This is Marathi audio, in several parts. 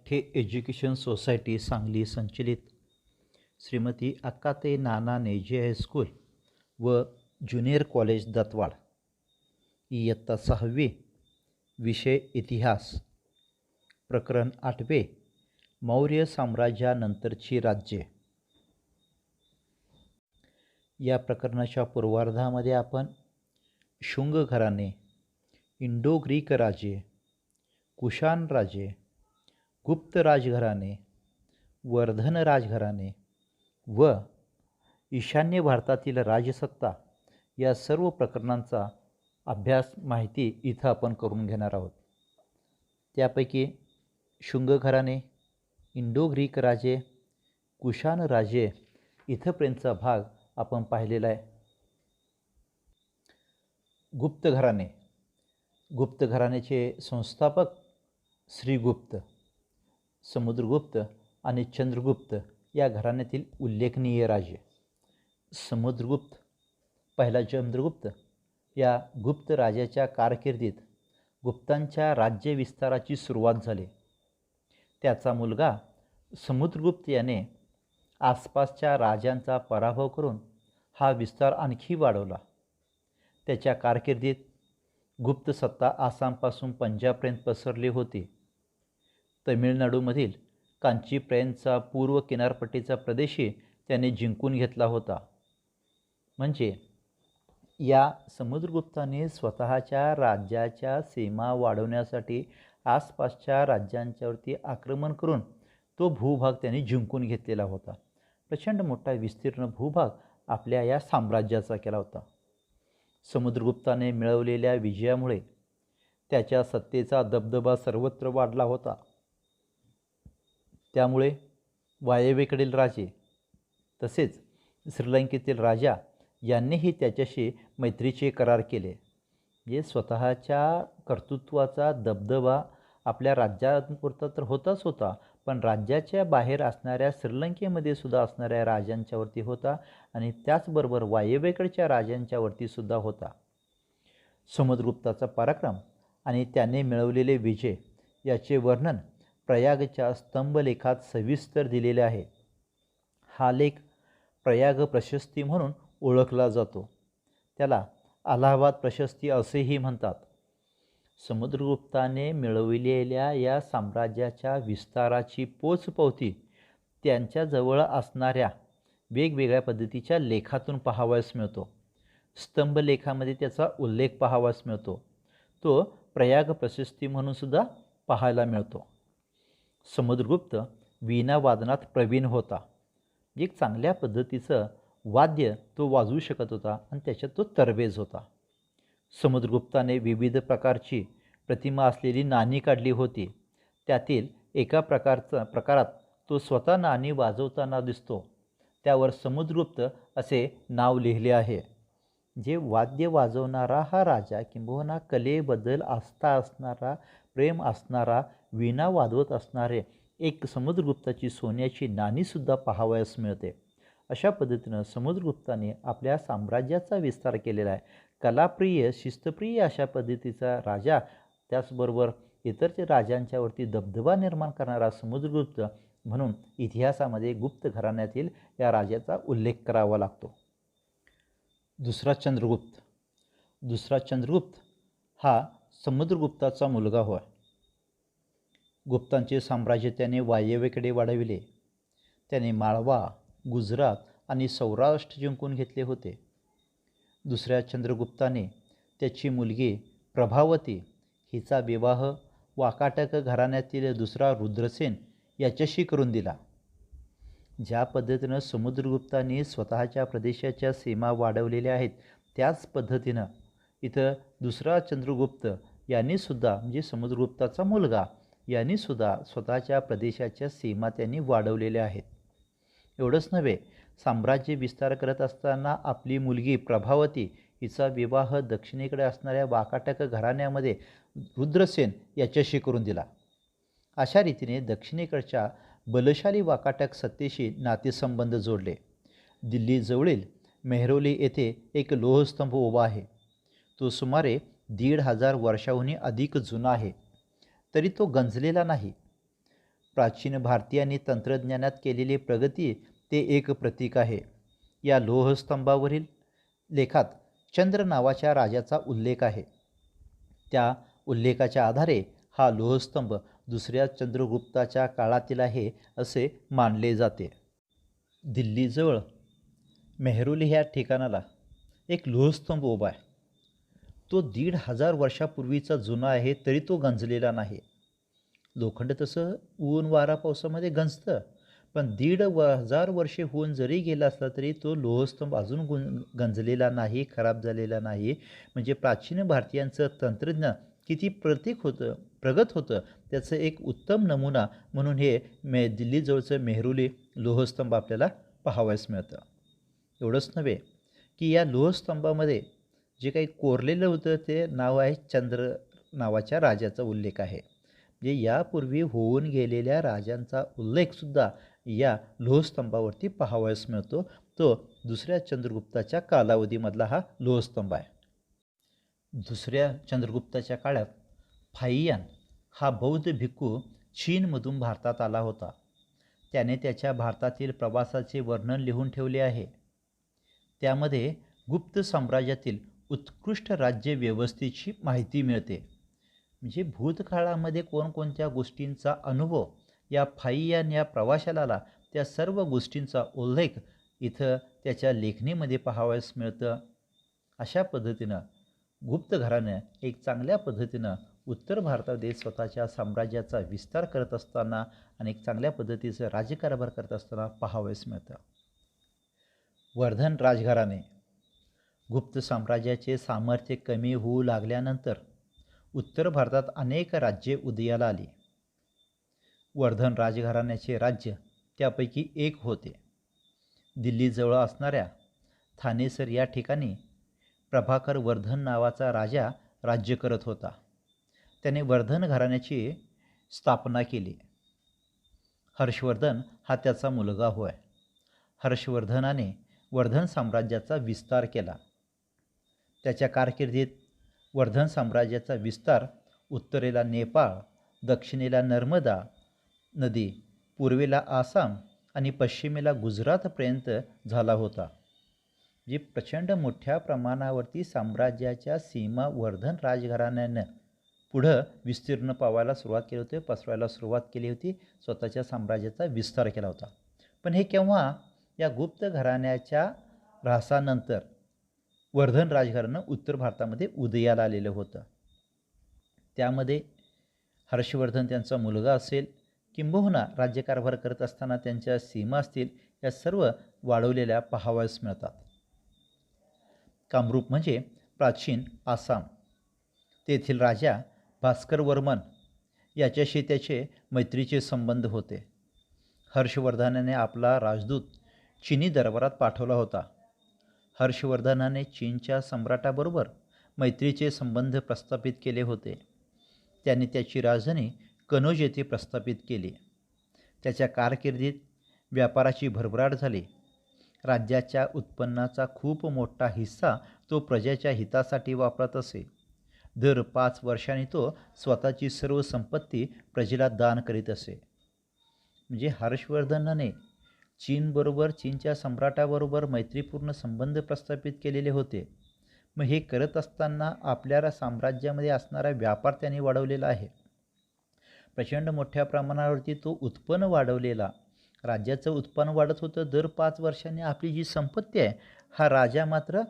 ठे एज्युकेशन सोसायटी सांगली संचलित श्रीमती अक्काताई नाना नेजे हायस्कूल व ज्युनियर कॉलेज दत्तवाड इयत्ता 6वी विषय इतिहास प्रकरण 8वे मौर्य साम्राज्यानंतरची राज्ये। या प्रकरणाच्या पूर्वार्धामध्ये आपण शुंग घराणे, इंडो ग्रीक राजे, कुशाण राजे, गुप्त राजघराणे, वर्धन राजघराणे व ईशान्य भारतातील राजसत्ता या सर्व प्रकरणांचा अभ्यास माहिती इथं आपण करून घेणार आहोत। त्यापैकी शुंग घराणे, इंडो ग्रीक राजे, कुशाण राजे इथंपर्यंतचा भाग आपण पाहिलेला आहे। गुप्त घराणे, गुप्त घराण्याचे संस्थापक श्रीगुप्त, समुद्रगुप्त आणि चंद्रगुप्त या घराण्यातील उल्लेखनीय राजे। समुद्रगुप्त, पहिला चंद्रगुप्त या गुप्त राजाच्या कारकिर्दीत गुप्तांच्या राज्य विस्ताराची सुरुवात झाली। त्याचा मुलगा समुद्रगुप्त याने आसपासच्या राजांचा पराभव करून हा विस्तार आणखी वाढवला। त्याच्या कारकिर्दीत गुप्त सत्ता आसामपासून पंजाबपर्यंत पसरली होती। तमिळनाडूमधील कांचीपर्यंतचा पूर्व किनारपट्टीचा प्रदेशही त्याने जिंकून घेतला होता। म्हणजे या समुद्रगुप्ताने स्वतःच्या राज्याच्या सीमा वाढवण्यासाठी आसपासच्या राज्यांच्यावरती आक्रमण करून तो भूभाग त्याने जिंकून घेतलेला होता। प्रचंड मोठा विस्तीर्ण भूभाग आपल्या या साम्राज्याचा केला होता। समुद्रगुप्ताने मिळवलेल्या विजयामुळे त्याच्या सत्तेचा दबदबा सर्वत्र वाढला होता। त्यामुळे वायव्येकडील राजे तसेच श्रीलंकेतील राजा यांनीही त्याच्याशी मैत्रीचे करार केले। जे स्वतःच्या कर्तृत्वाचा दबदबा आपल्या राज्यापुरता तर होताच होता, पण राज्याच्या बाहेर असणाऱ्या श्रीलंकेमध्ये सुद्धा असणाऱ्या राजांच्यावरती होता आणि त्याचबरोबर वायव्येकडच्या राजांच्यावरती सुद्धा होता। समुद्रगुप्ताचा पराक्रम आणि त्याने मिळवलेले विजय याचे वर्णन प्रयागच्या स्तंभलेखात सविस्तर दिलेले आहे। हा लेख प्रयाग प्रशस्ती म्हणून ओळखला जातो। त्याला अलाहाबाद प्रशस्ती असेही म्हणतात। समुद्रगुप्ताने मिळविलेल्या या साम्राज्याच्या विस्ताराची पोचपावती त्यांच्याजवळ असणाऱ्या वेगवेगळ्या पद्धतीच्या लेखातून पाहावयास मिळतो। स्तंभलेखामध्ये त्याचा उल्लेख पाहावयास मिळतो। तो प्रयाग प्रशस्ती म्हणून सुद्धा पाहायला मिळतो। समुद्रगुप्त वीणा वादनात प्रवीण होता। एक चांगल्या पद्धतीचं वाद्य तो वाजवू शकत होता आणि त्याच्यात तो तरबेज होता। समुद्रगुप्ताने विविध प्रकारची प्रतिमा असलेली नाणी काढली होती। त्यातील एका प्रकारात तो स्वतः नाणी वाजवताना दिसतो। त्यावर समुद्रगुप्त असे नाव लिहिले आहे। जे वाद्य वाजवणारा हा राजा किंबहुना कलेबद्दल आस्था असणारा, प्रेम असणारा, वीणा वाजवत असणारे एक समुद्रगुप्ताची सोन्याची नाणीसुद्धा पाहावयास मिळते। अशा पद्धतीनं समुद्रगुप्ताने आपल्या साम्राज्याचा विस्तार केलेला आहे। कलाप्रिय, शिस्तप्रिय अशा पद्धतीचा राजा, त्याचबरोबर इतर राजांच्यावरती दबदबा निर्माण करणारा समुद्रगुप्त म्हणून इतिहासामध्ये गुप्त घराण्यातील या राजाचा उल्लेख करावा लागतो। दुसरा चंद्रगुप्त, दुसरा चंद्रगुप्त हा समुद्रगुप्ताचा मुलगा होय। गुप्तांचे साम्राज्य त्याने वायव्येकडे वाढविले। त्याने माळवा, गुजरात आणि सौराष्ट्र जिंकून घेतले होते। दुसऱ्या चंद्रगुप्ताने त्याची मुलगी प्रभावती हिचा विवाह वाकाटक घराण्यातील दुसरा रुद्रसेन याच्याशी करून दिला। ज्या पद्धतीनं समुद्रगुप्ताने स्वतःच्या प्रदेशाच्या सीमा वाढवलेल्या आहेत, त्याच पद्धतीनं इथं दुसरा चंद्रगुप्त यांनीसुद्धा, म्हणजे समुद्रगुप्ताचा मुलगा यांनीसुद्धा स्वतःच्या प्रदेशाच्या सीमा त्यांनी वाढवलेल्या आहेत। एवढंच नव्हे, साम्राज्य विस्तार करत असताना आपली मुलगी प्रभावती हिचा विवाह दक्षिणेकडे असणाऱ्या वाकाटक घराण्यामध्ये रुद्रसेन याच्याशी करून दिला। अशा रीतीने दक्षिणेकडच्या बलशाली वाकाटक सत्तेशी नातेसंबंध जोडले। दिल्लीजवळील मेहरौली येथे एक लोहस्तंभ उभा आहे। तो सुमारे 1500 वर्षांहून अधिक जुना आहे, तरी तो गंजलेला नाही। प्राचीन भारतीयांनी तंत्रज्ञानात केलेली प्रगती ते एक प्रतीक आहे. या लोहस्तंभावरील लेखात चंद्र नावाच्या राजाचा उल्लेख आहे. त्या उल्लेखाच्या आधारे हा लोहस्तंभ दुसऱ्या चंद्रगुप्ताच्या काळातील आहे असे मानले जाते. दिल्लीजवळ मेहरुली ह्या ठिकाणाला एक लोहस्तंभ उभा आहे. तो 1,500 वर्षापूर्वीचा जुना आहे, तरी तो गंजलेला नाही. लोखंड तसं ऊन वारा पावसामध्ये गंजतं, पण 1,500 वर्षे होऊन जरी गेला असला तरी तो लोहस्तंभ अजून गंजलेला नाही, खराब झालेला नाही. म्हणजे प्राचीन भारतीयांचं तंत्रज्ञान किती प्रगत होतं त्याचं एक उत्तम नमुना म्हणून हे दिल्लीजवळचं मेहरुली लोहस्तंभ आपल्याला पाहावयास मिळतं. एवढंच नव्हे की या लोहस्तंभामध्ये जे काही कोरलेलं होतं ते नाव आहे चंद्र नावाच्या राजाचा उल्लेख आहे. म्हणजे यापूर्वी होऊन गेलेल्या राजांचा उल्लेखसुद्धा या लोहस्तंभावरती पाहावयास मिळतो. तो दुसऱ्या चंद्रगुप्ताच्या कालावधीमधला हा लोहस्तंभ आहे. दुसऱ्या चंद्रगुप्ताच्या काळात फाहियान हा बौद्ध भिक्खू चीनमधून भारतात आला होता. त्याने त्याच्या भारतातील प्रवासाचे वर्णन लिहून ठेवले आहे. त्यामध्ये गुप्त साम्राज्यातील उत्कृष्ट राज्य व्यवस्थेची माहिती मिळते. म्हणजे भूतकाळामध्ये कोणकोणत्या गोष्टींचा अनुभव या फाहियान या प्रवाशाला आला त्या सर्व गोष्टींचा उल्लेख इथं त्याच्या लेखणीमध्ये पाहावयास मिळतं. अशा पद्धतीनं गुप्त घराणं एक चांगल्या पद्धतीनं उत्तर भारतामध्ये स्वतःच्या साम्राज्याचा विस्तार करत असताना आणि एक चांगल्या पद्धतीचं राज्यकारभार करत असताना पाहावयास मिळतं. वर्धन राजघराणे गुप्त साम्राज्याचे सामर्थ्य कमी होऊ लागल्यानंतर उत्तर भारतात अनेक राज्ये उदयाला आली. वर्धन राजघराण्याचे राज्य त्यापैकी एक होते. दिल्लीजवळ असणाऱ्या थानेसर या ठिकाणी प्रभाकर वर्धन नावाचा राजा राज्य करत होता. त्याने वर्धन घराण्याची स्थापना केली. हर्षवर्धन हा त्याचा मुलगा होय. हर्षवर्धनाने वर्धन साम्राज्याचा विस्तार केला. त्याच्या कारकिर्दीत वर्धन साम्राज्याचा विस्तार उत्तरेला नेपाळ, दक्षिणेला नर्मदा नदी, पूर्वेला आसाम आणि पश्चिमेला गुजरातपर्यंत झाला होता. जी प्रचंड मोठ्या प्रमाणावरती साम्राज्याच्या सीमा वर्धन राजघराण्यानं पुढं विस्तीर्ण पावायला सुरुवात केली होती, पसरवायला सुरुवात केली होती, स्वतःच्या साम्राज्याचा विस्तार केला होता. पण हे केव्हा या गुप्त घराण्याच्या ऱ्हासानंतर वर्धन राजघराणं उत्तर भारतामध्ये उदयाला आलेलं होतं. त्यामध्ये हर्षवर्धन त्यांचा मुलगा असेल किंबहुना राज्यकारभार करत असताना त्यांच्या सीमा असतील या सर्व वाढवलेल्या पाहावयास मिळतात. कामरूप म्हणजे प्राचीन आसाम. तेथील राजा भास्कर वर्मन याच्याशी त्याचे मैत्रीचे संबंध होते. हर्षवर्धनाने आपला राजदूत चीनी दरबारात पाठवला होता. हर्षवर्धनाने चीनच्या सम्राटाबरोबर मैत्रीचे संबंध प्रस्थापित केले होते. त्याने त्याची राजधानी कनौज येथे प्रस्थापित केली. त्याच्या कारकिर्दीत व्यापाराची भरभराट झाली. राज्याच्या उत्पन्नाचा खूप मोठा हिस्सा तो प्रजेच्या हितासाठी वापरत असे. दर 5 वर्षांनी तो स्वतःची सर्व संपत्ती प्रजेला दान करीत असे. म्हणजे हर्षवर्धनाने चीनच्या सम्राटाबरोबर मैत्रीपूर्ण संबंध प्रस्थापित केलेले होते. मग हे करत असताना आपल्या साम्राज्यामध्ये असणारा व्यापार त्याने वाढवलेला आहे. प्रचंड मोठ्या प्रमाणावरती तो उत्पन्न वाढवलेला, राज्याचं उत्पन्न वाढत होतं. दर 5 वर्षांनी आपली जी संपत्ती आहे हा राजा मात्र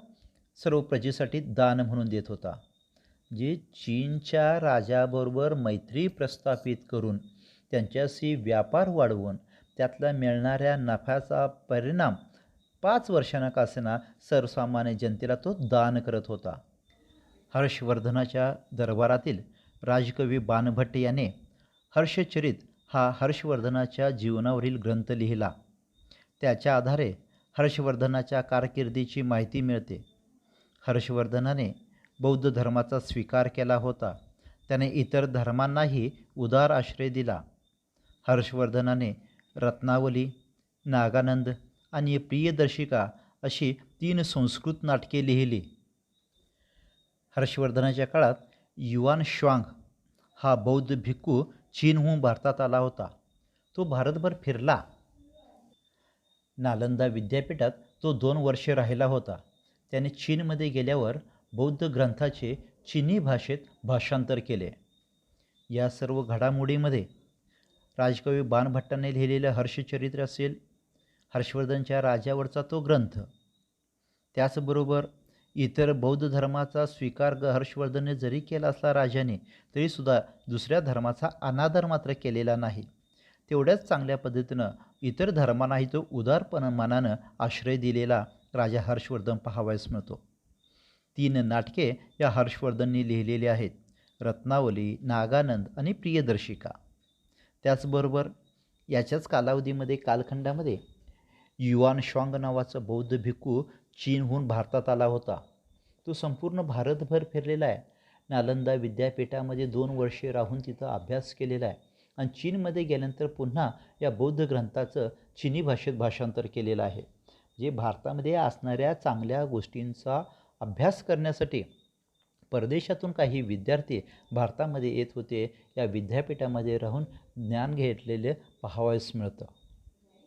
सर्व प्रजेसाठी दान म्हणून देत होता. जे चीनच्या राजाबरोबर मैत्री प्रस्थापित करून त्यांच्याशी व्यापार वाढवून त्यातला मिळणाऱ्या नफ्याचा परिणाम 5 वर्षांना का असेना सर्वसामान्य जनतेला तो दान करत होता. हर्षवर्धनाच्या दरबारातील राजकवी बाणभट्ट याने हर्षचरित हा हर्षवर्धनाच्या जीवनावरील ग्रंथ लिहिला. त्याच्या आधारे हर्षवर्धनाच्या कारकिर्दीची माहिती मिळते. हर्षवर्धनाने बौद्ध धर्माचा स्वीकार केला होता. त्याने इतर धर्मांनाही उदार आश्रय दिला. हर्षवर्धनाने रत्नावली, नागानंद आणि प्रियदर्शिका अशी 3 संस्कृत नाटके लिहिली. हर्षवर्धनाच्या काळात युआन श्वांग हा बौद्ध भिक्खू चीनहून भारतात आला होता. तो भारतभर फिरला. नालंदा विद्यापीठात तो 2 वर्षे राहिला होता. त्याने चीनमध्ये गेल्यावर बौद्ध ग्रंथाचे चीनी भाषेत भाषांतर केले. या सर्व घडामोडीमध्ये राजकवी बाणभट्टाने लिहिलेलं हर्षचरित्र असेल, हर्षवर्धनच्या राजावरचा तो ग्रंथ. त्याचबरोबर इतर बौद्ध धर्माचा स्वीकार हर्षवर्धनने जरी केला असला राजाने, तरीसुद्धा दुसऱ्या धर्माचा अनादर मात्र केलेला नाही. तेवढ्याच चांगल्या पद्धतीनं इतर धर्मांनाही तो उदारपणानं आश्रय दिलेला राजा हर्षवर्धन पाहावयास मिळतो. 3 नाटके या हर्षवर्धनने लिहिलेली आहेत: रत्नावली, नागानंद आणि प्रियदर्शिका. त्याचबरोबर याच्याच कालखंडामध्ये युआन शाँग नावाचा बौद्ध भिक्खू चीनहून भारतात आला होता. तो संपूर्ण भारतभर फिरलेला आहे. नालंदा विद्यापीठामध्ये 2 वर्षे राहून तिथं अभ्यास केलेला आहे आणि चीनमध्ये गेल्यानंतर पुन्हा या बौद्ध ग्रंथाचं चीनी भाषेत भाषांतर केलेलं आहे. जे भारतामध्ये असणाऱ्या चांगल्या गोष्टींचा अभ्यास करण्यासाठी परदेशातून काही विद्यार्थी भारतामध्ये येत होते. या विद्यापीठामध्ये राहून ज्ञान घेतलेले पाहावयास मिळतं.